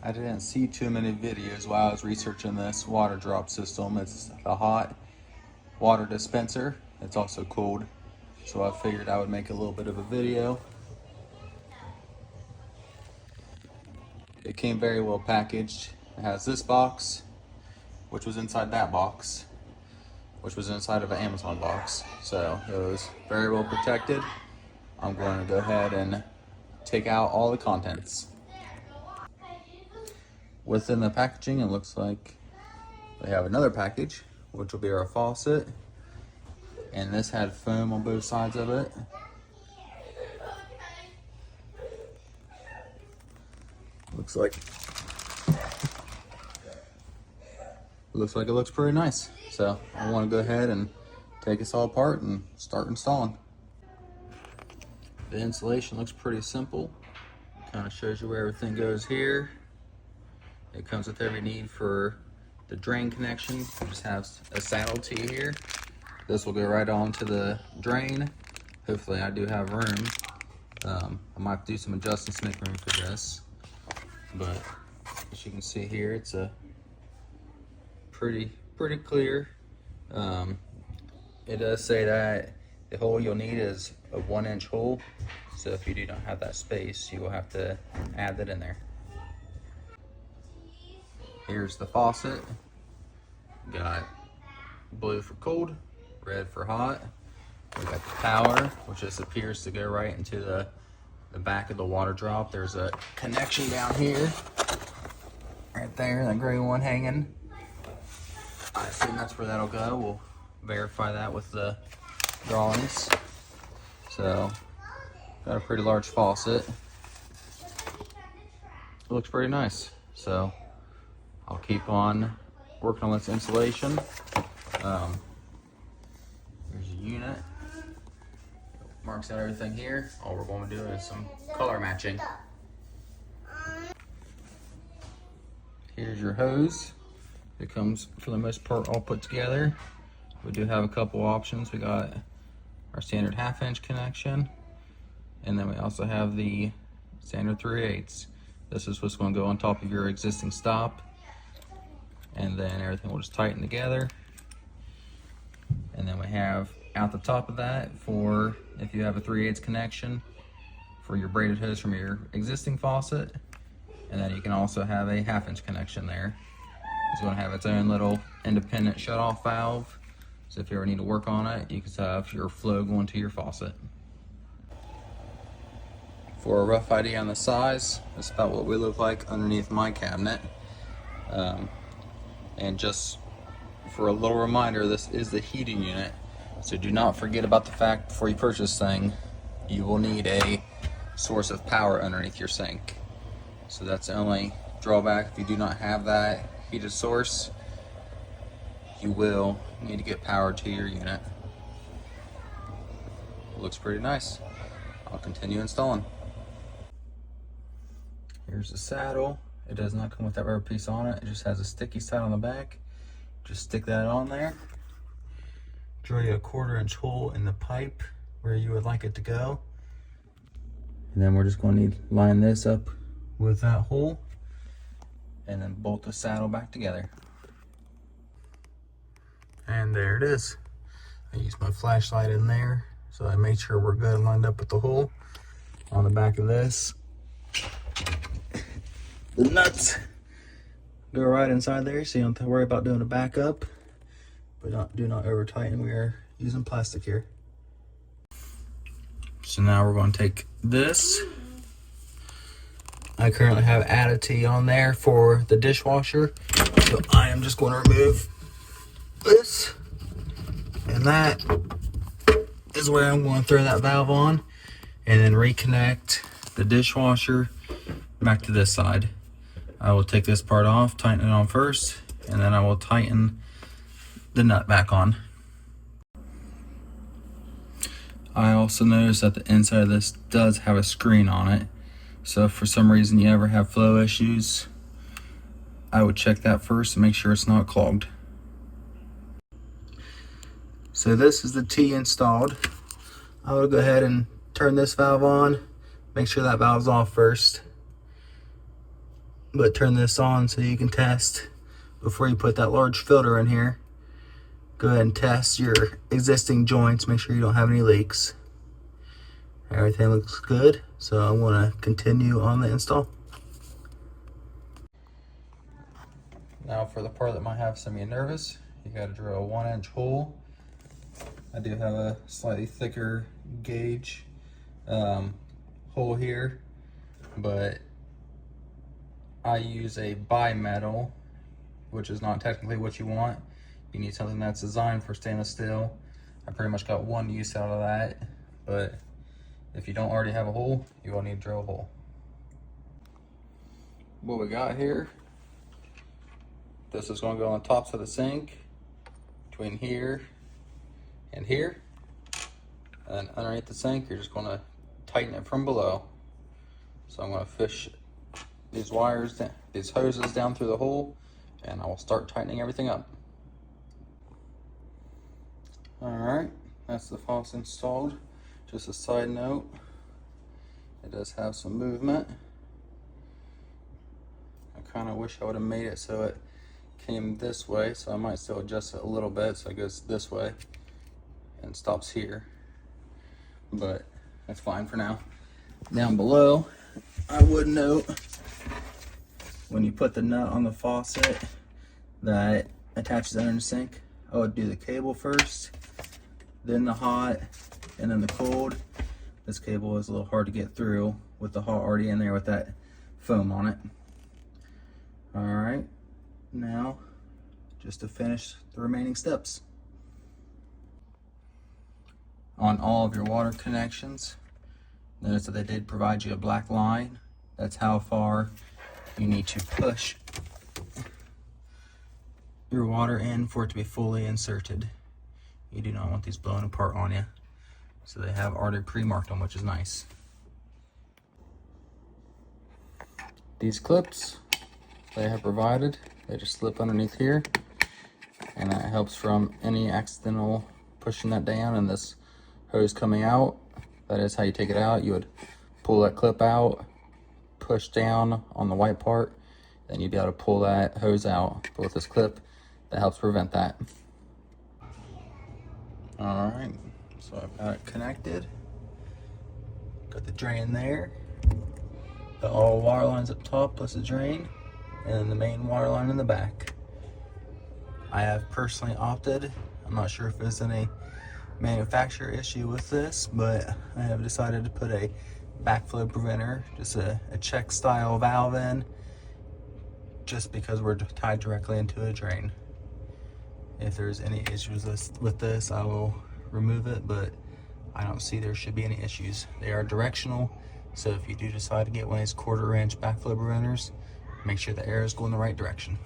I didn't see too many videos while I was researching this Waterdrop system. It's a hot water dispenser. It's also cooled, so I figured I would make a little bit of a video. It came very well packaged. It has this box, which was inside that box, which was inside of an Amazon box. So it was very well protected. I'm going to go ahead and take out all the contents. Within the packaging, it looks like we have another package, which will be our faucet. And this had foam on both sides of it. Looks like it looks pretty nice. So I want to go ahead and take this all apart and start installing. The installation looks pretty simple. Kind of shows you where everything goes here. It comes with every need for the drain connection. It just has a saddle tee here. This will go right on to the drain. Hopefully I do have room. I might have to do some adjustments to make room for this. But as you can see here, it's a pretty clear. It does say that the hole you'll need is a 1-inch hole. So if you do not have that space, you will have to add that in there. Here's the faucet. Got blue for cold, red for hot. We got the power, which just appears to go right into the back of the Waterdrop. There's a connection down here, right there, that gray one hanging. I assume that's where that'll go. We'll verify that with the drawings. So, got a pretty large faucet. It looks pretty nice. So, I'll keep on working on this insulation. Here's a unit. Marks out everything here. All we're going to do is some color matching. Here's your hose. It comes, for the most part, all put together. We do have a couple options. We got our standard 1/2-inch connection, and then we also have the standard 3/8. This is what's going to go on top of your existing stop, and then everything will just tighten together. And then we have out the top of that, for if you have a 3/8 connection for your braided hose from your existing faucet. And then you can also have a 1/2-inch connection there. It's going to have its own little independent shut-off valve. So if you ever need to work on it, you can have your flow going to your faucet. For a rough idea on the size, that's about what we look like underneath my cabinet. And just for a little reminder, this is the heating unit. So do not forget about the fact before you purchase this thing, you will need a source of power underneath your sink. So that's the only drawback. If you do not have that heated source, you will need to get power to your unit. It looks pretty nice. I'll continue installing. Here's the saddle. It does not come with that rubber piece on it. It just has a sticky side on the back. Just stick that on there. Drill you a 1/4-inch hole in the pipe where you would like it to go. And then we're just going to need to line this up with that hole and then bolt the saddle back together. And there it is. I used my flashlight in there, so I made sure we're good and lined up with the hole on the back of this. The nuts go right inside there, so you don't have to worry about doing a backup. But do not over tighten. We are using plastic here. So now we're going to take this. I currently have additive on there for the dishwasher, so I am just going to remove this, and that is where I'm going to throw that valve on and then reconnect the dishwasher back to this side. I will take this part off, tighten it on first, and then I will tighten the nut back on. I also noticed that the inside of this does have a screen on it, so if for some reason you ever have flow issues, I would check that first and make sure it's not clogged. So this is the T installed. I will go ahead and turn this valve on, make sure that valve's off first. but turn this on so you can test before you put that large filter in here. Go ahead and test your existing joints, make sure you don't have any leaks. Everything looks good, so I'm going to continue on the install. Now for the part that might have some of you nervous, you got to drill a 1-inch hole. I do have a slightly thicker gauge hole here, but I use a bimetal, which is not technically what you want. You need something that's designed for stainless steel. I pretty much got one use out of that, but if you don't already have a hole, you will need to drill a hole. What we got here, this is going to go on the top of the sink, between here and here. And underneath the sink, you're just going to tighten it from below. So I'm going to fish these wires, these hoses down through the hole, and I will start tightening everything up. Alright, that's the faucet installed. Just a side note, it does have some movement. I kind of wish I would have made it so it came this way, so I might still adjust it a little bit so it goes this way and stops here, but that's fine for now. Down below, I would note, when you put the nut on the faucet that attaches under the sink, I would do the cable first, then the hot, and then the cold. This cable is a little hard to get through with the hot already in there with that foam on it. Alright, now just to finish the remaining steps. On all of your water connections, notice that they did provide you a black line. That's how far you need to push your water in for it to be fully inserted. You do not want these blowing apart on you. So they have already pre-marked them, which is nice. These clips they have provided, they just slip underneath here, and that helps from any accidental pushing that down and this hose coming out. That is how you take it out. You would pull that clip out, push down on the white part, then you'd be able to pull that hose out. But with this clip, that helps prevent that. Alright, so I've got it connected. Got the drain there. The all water lines up top plus the drain, and then the main water line in the back. I have personally opted, I'm not sure if there's any manufacturer issue with this, but I have decided to put a backflow preventer, just a check style valve in, just because we're tied directly into a drain. If there's any issues with this, I will remove it, but I don't see there should be any issues. They are directional, so if you do decide to get one of these 1/4 inch backflow preventers, make sure the air is going the right direction.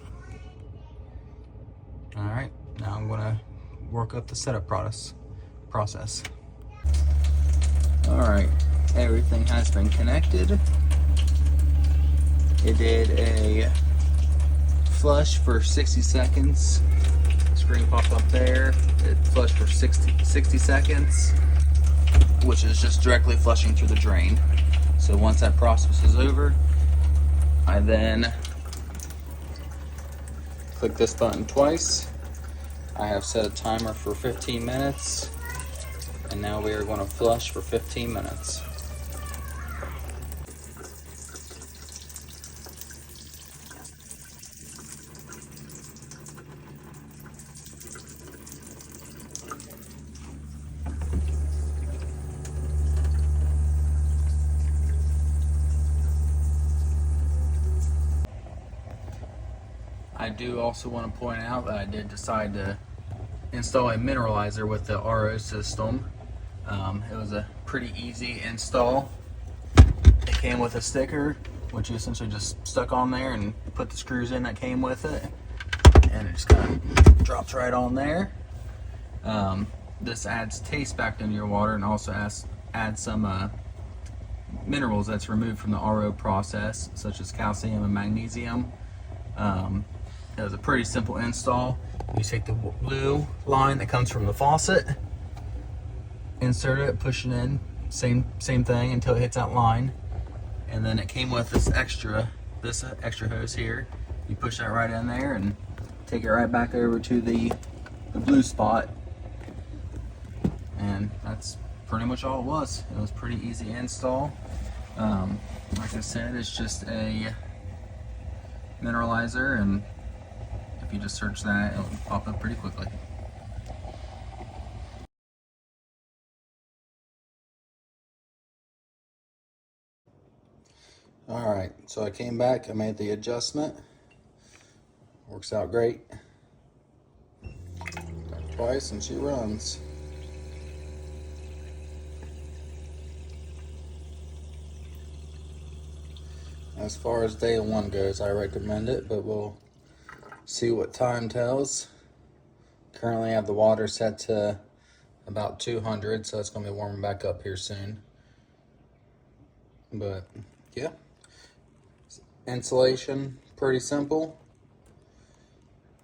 Alright, now I'm going to work up the setup process. Alright, everything has been connected. It did a flush for 60 seconds. Screen popped up there. It flushed for 60 seconds, which is just directly flushing through the drain. So once that process is over, I then click this button twice. I have set a timer for 15 minutes, and now we are going to flush for 15 minutes. I do also want to point out that I did decide to install a mineralizer with the RO system. It was a pretty easy install. It came with a sticker, which you essentially just stuck on there and put the screws in that came with it, and it just kind of drops right on there. This adds taste back into your water and also adds some minerals that's removed from the RO process, such as calcium and magnesium. It was a pretty simple install. You take the blue line that comes from the faucet, insert it, push it in, same thing until it hits that line, and then it came with this extra this extra hose here, you push that right in there and take it right back over to the blue spot. And that's pretty much all it was. It was pretty easy install. Like I said, it's just a mineralizer, and if you just search that, it'll pop up pretty quickly. Alright, so I came back, I made the adjustment. Works out great. Got twice and she runs. As far as day one goes, I recommend it, but we'll see what time tells. Currently I have the water set to about 200, so it's going to be warming back up here soon. But yeah, installation pretty simple,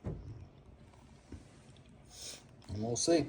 and we'll see.